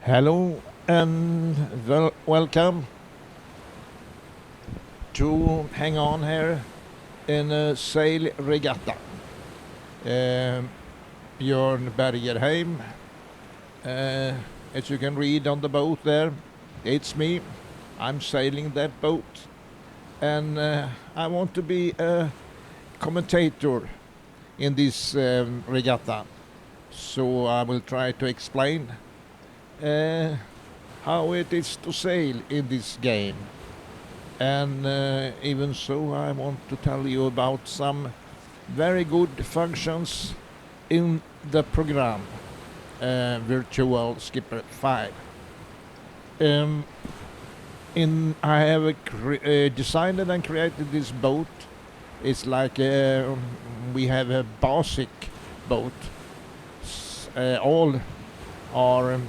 Hello and welcome to hang on here in a sail regatta. Björn Bergerheim, as you can read on the boat there, it's me. I'm sailing that boat, and I want to be a commentator in this regatta. So I will try to explain how it is to sail in this game. And even so, I want to tell you about some very good functions in the program Virtual Skipper 5. I have designed and created this boat. It's like we have a basic boat. All are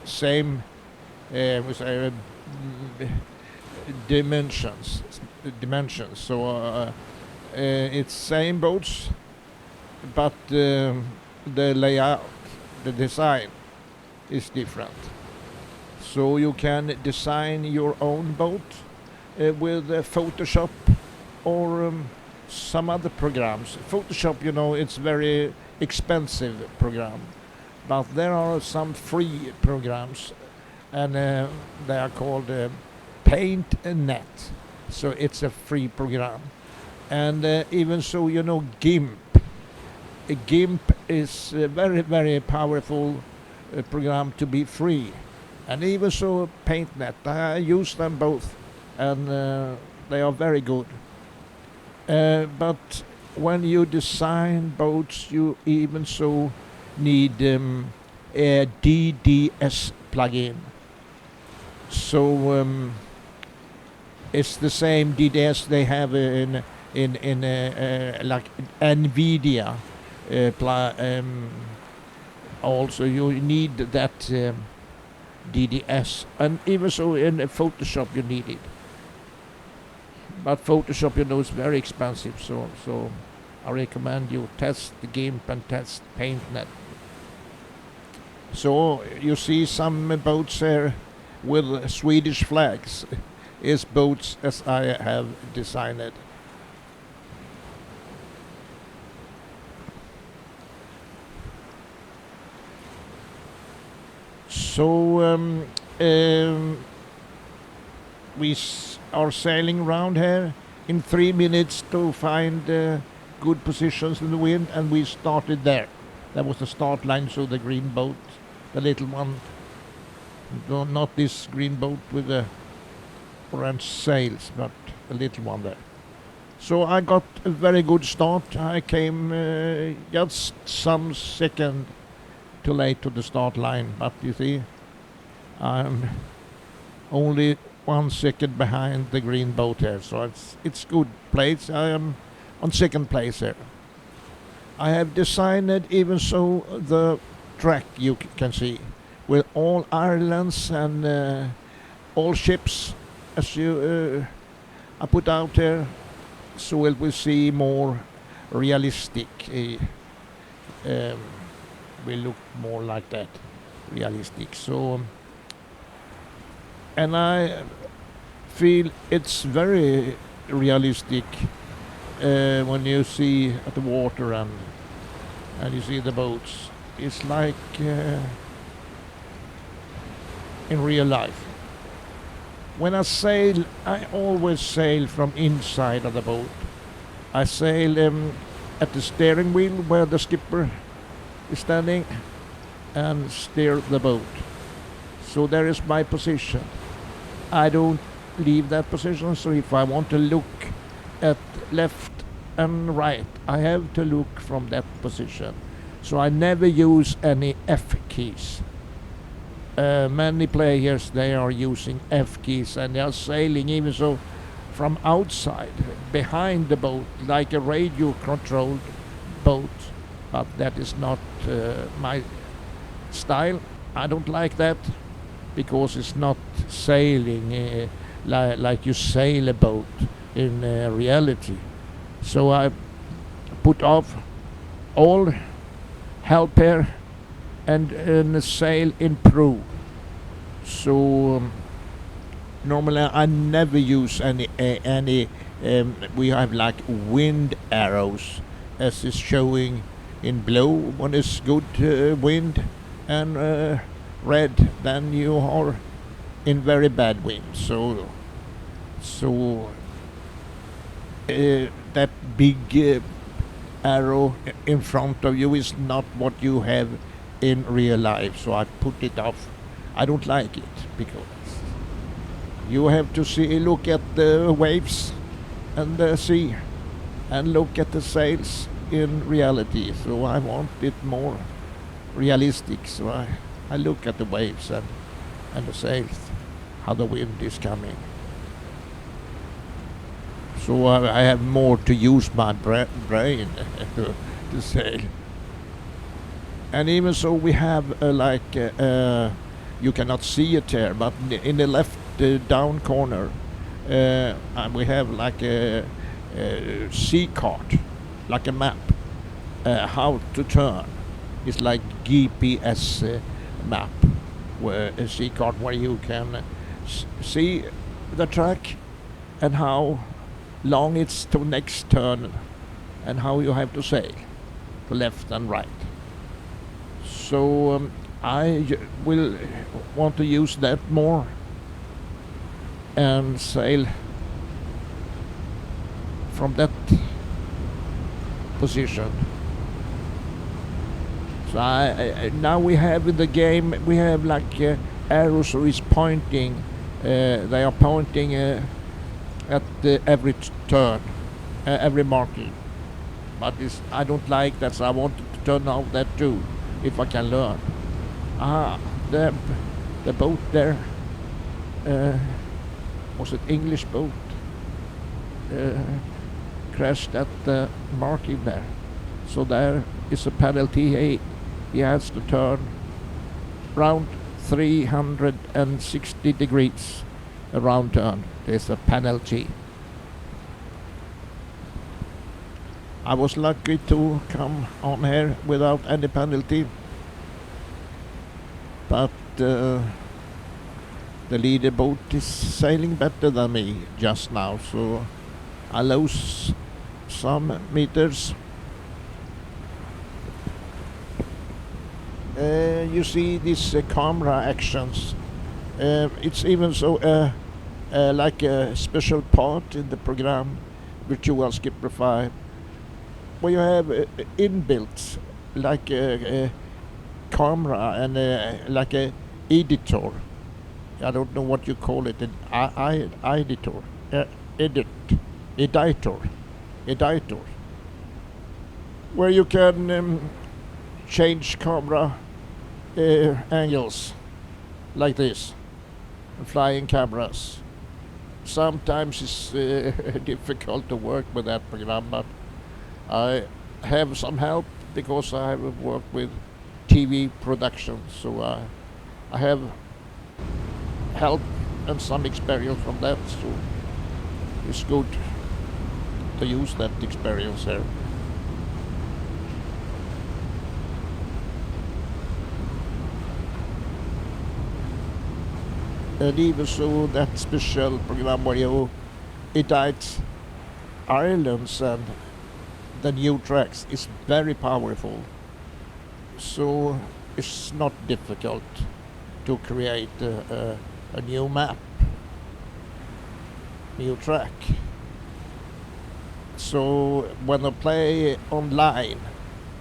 same we say, dimensions. So it's same boats, but the layout, the design is different. So you can design your own boat with Photoshop or some other programs. Photoshop, it's very expensive program, but there are some free programs, and they are called Paint and Net. So it's a free program. And even so, GIMP. GIMP is a very, very powerful program to be free. And even so, PaintNet. I use them both, and they are very good. But when you design boats, you even so need a DDS plugin. So it's the same DDS they have in like NVIDIA. Also, you need that DDS, and even so in Photoshop you need it. But Photoshop, is very expensive, so I recommend you test the GIMP and test PaintNet. So you see some boats here with Swedish flags. Is boats as I have designed it. So we are sailing around here in 3 minutes to find good positions in the wind, and we started there. That was the start line, so the green boat, the little one, not this green boat with the orange sails, but the little one there. So I got a very good start. I came just some second too late to the start line, but you see, I'm only 1 second behind the green boat here, so it's good place. I am on second place here. I have designed it even so the track you can see with all islands and all ships as you I put out here, so it will see more realistic. Will look more like that, realistic. So, and I feel it's very realistic when you see at the water and you see the boats. It's like in real life. When I sail, I always sail from inside of the boat. I sail at the steering wheel where the skipper is standing and steer the boat. So there is my position. I don't leave that position, so if I want to look at left and right, I have to look from that position. So I never use any F keys. Many players, they are using F keys and they are sailing even so from outside, behind the boat, like a radio controlled boat. But that is not my style. I don't like that, because it's not sailing like you sail a boat in reality. So I put off all help here and sail in pro. So normally I never use any. We have like wind arrows, as is showing in blue when it's good wind, and red then you are in very bad wind. So that big arrow in front of you is not what you have in real life. So I put it off. I don't like it because you have to look at the waves and the sea, and look at the sails in reality. So I want it more realistic. So I look at the waves and the sails, how the wind is coming. So I have more to use my brain to sail. And even so, we have you cannot see it here, but in the left down corner, we have like a seacard, like a map, how to turn. It's like GPS map, where a seacard where you can see the track and how long it's to next turn and how you have to sail to left and right. So I will want to use that more and sail from that position. So now we have in the game, we have like arrows who is pointing, they are pointing at every turn, every marking. But I don't like that, so I want to turn out that too, if I can learn. The boat there, was it English boat, crashed at the marking there. So there is a penalty. He has to turn round 360 degrees, a round turn. There's a penalty. I was lucky to come on here without any penalty, but the leader boat is sailing better than me just now, so I lose some meters. You see these camera actions. It's even so like a special part in the program, Virtual Skipper 5, where you have inbuilt like a camera and like a editor. I don't know what you call it, an editor, editor, where you can change camera angles like this, flying cameras. Sometimes it's difficult to work with that program, but I have some help because I have worked with TV production, so I have help and some experience from that, so it's good to use that experience here. And even so, that special program where you edit islands and the new tracks is very powerful. So it's not difficult to create a new map, new track. So when I play online,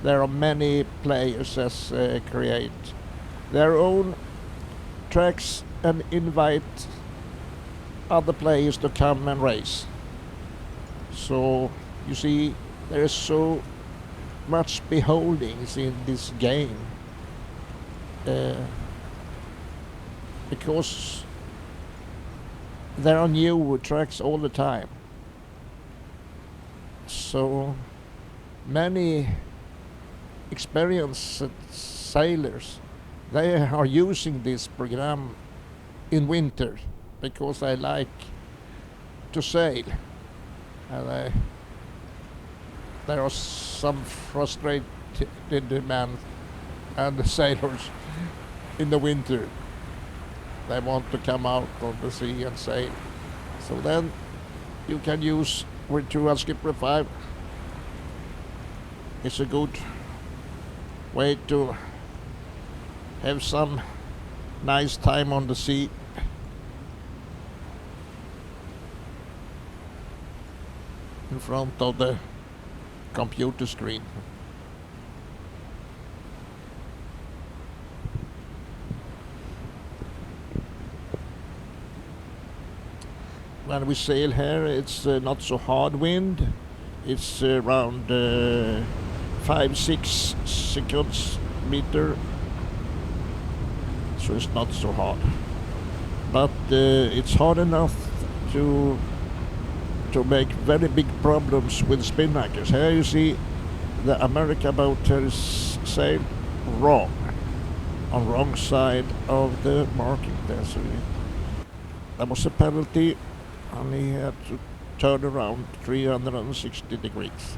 there are many players that create their own tracks and invite other players to come and race. So you see, there is so much beholdings in this game, because there are new tracks all the time. So many experienced sailors, they are using this program in winter because I like to sail, and there are some frustrated men and the sailors in the winter. they want to come out on the sea and sail. So then you can use virtual skipper 5. It's a good way to have some nice time on the sea. In front of the computer screen. When we sail here, it's not so hard wind. It's around 5-6 seconds meter, so it's not so hard. But it's hard enough to make very big problems with Spinnakers. Here you see the America boat here is sailed wrong, on wrong side of the marking there. So there was a penalty, and he had to turn around 360 degrees.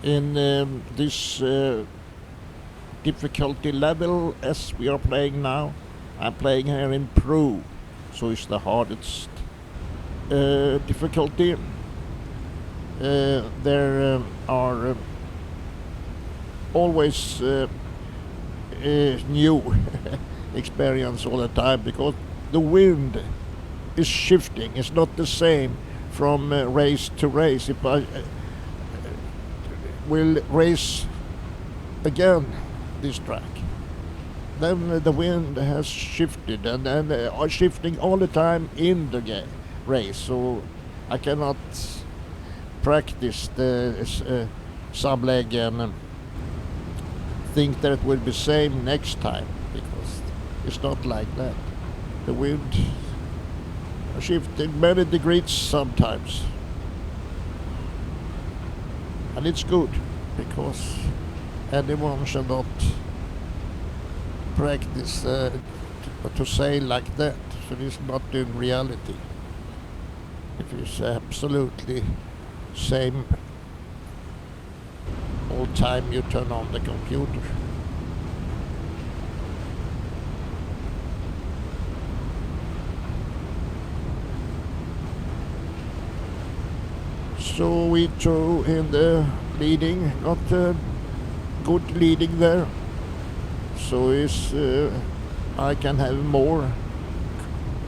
In this difficulty level as we are playing now, I'm playing here in Pro, so it's the hardest difficulty. There are always new experience all the time, because the wind is shifting. It's not the same from race to race. If I will race again this track, then the wind has shifted and are shifting all the time in the race, so I cannot practice the subleg and think that it will be same next time, because it's not like that. The wind shifting many degrees sometimes. And it's good, because anyone should not practice to sail like that. So it's not in reality. If it's absolutely same all time you turn on the computer. So we throw in the leading, got a good leading there. So I can have more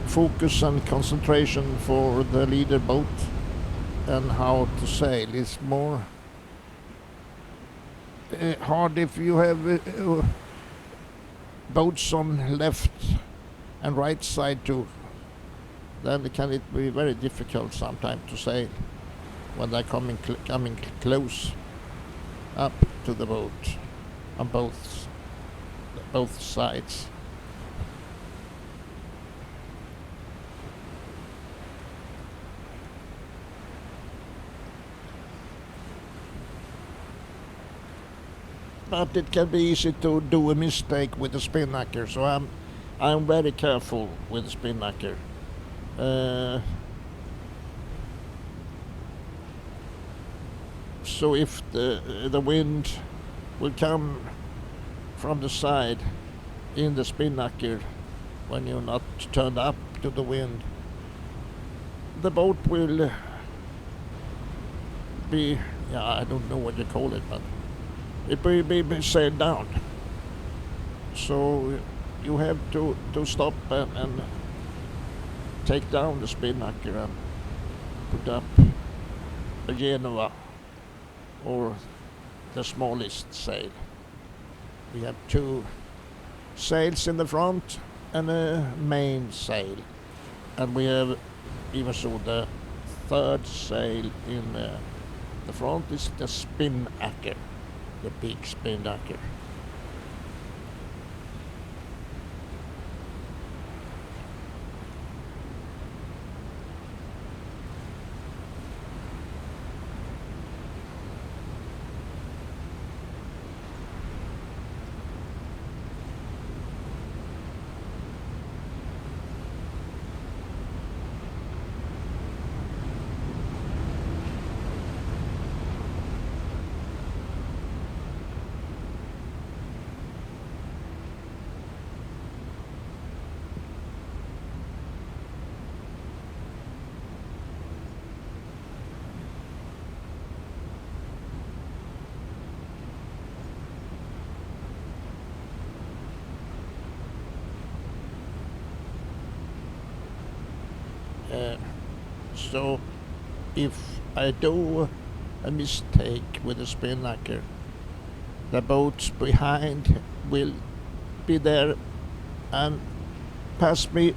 focus and concentration for the leader boat and how to sail. It's more hard if you have boats on left and right side too. Then it be very difficult sometimes to sail when they're coming close up to the boat on both sides. But it can be easy to do a mistake with the Spinnaker, so I'm very careful with the Spinnaker. So if the wind will come from the side in the Spinnaker when you're not turned up to the wind, the boat will be, I don't know what you call it, but it will be sailed down. So you have to stop and take down the Spinnaker and put up a Genova or the smallest sail. We have two sails in the front and a main sail, and we have even so the third sail in the front is the Spinnaker, the big Spinnaker. So if I do a mistake with the Spinnaker, the boats behind will be there and pass me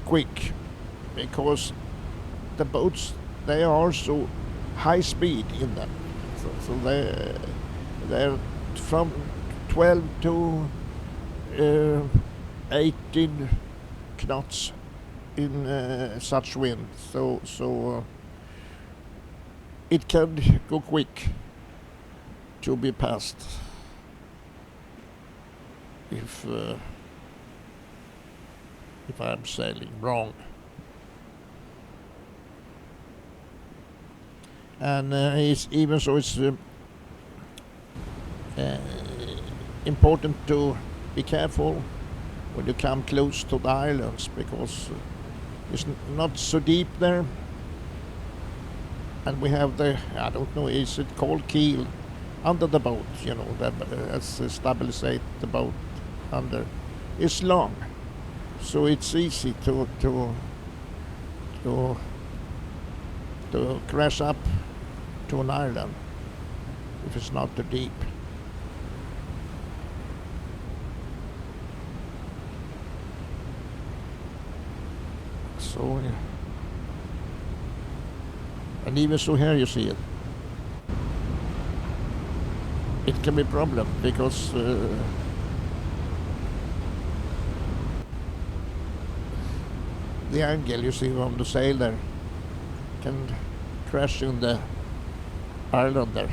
quick, because the boats, they are so high speed in them. So they're from 12 to 18 knots in such wind. So it can go quick to be passed if I'm sailing wrong. And it's even so, it's important to be careful when you come close to the islands, because it's not so deep there, and we have the, I don't know, is it called keel under the boat, you know, that stabilize the boat under. It's long, so it's easy to crash up to an island if it's not too deep. So, yeah. And even so here you see it. It can be a problem, because the angle you see on the sail there can crash in the island there.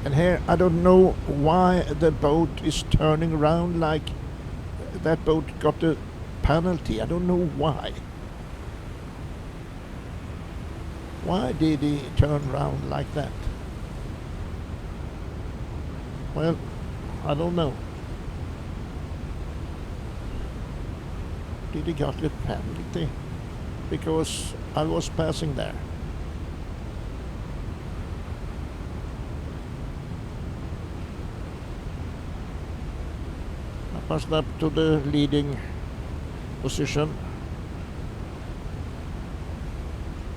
And here I don't know why the boat is turning around like that. Boat got a penalty. I don't know why. Why did he turn around like that? Well, I don't know. Did he got a penalty? Because I was passing there. I passed up to the leading position.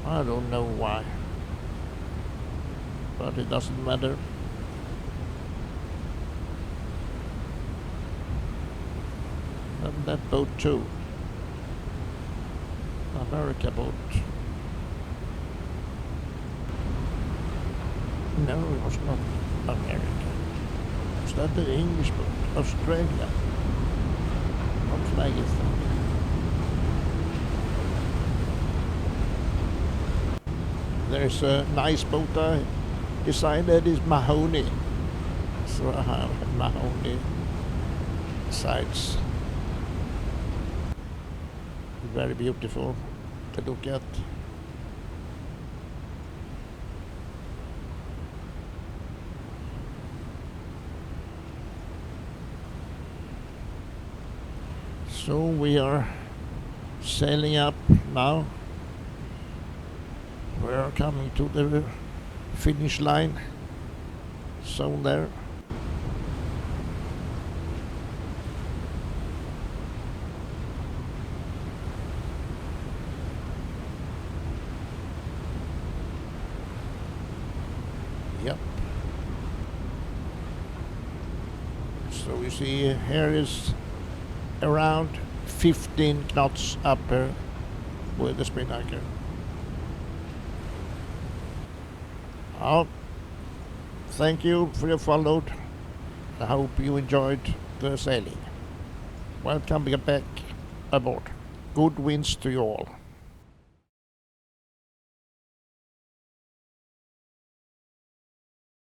I don't know why, but it doesn't matter. And that boat too, America boat. No, it was not America. Was that the English boat? Australia. What flag is that? There's a nice boat I decided is mahogany. So I have mahogany sides. Very beautiful to look at. So we are sailing up now. We are coming to the finish line zone there. Yep. So you see here is around 15 knots upper with the Spinnaker. Oh, thank you for your follow. I hope you enjoyed the sailing. Welcome back aboard. Good winds to you all.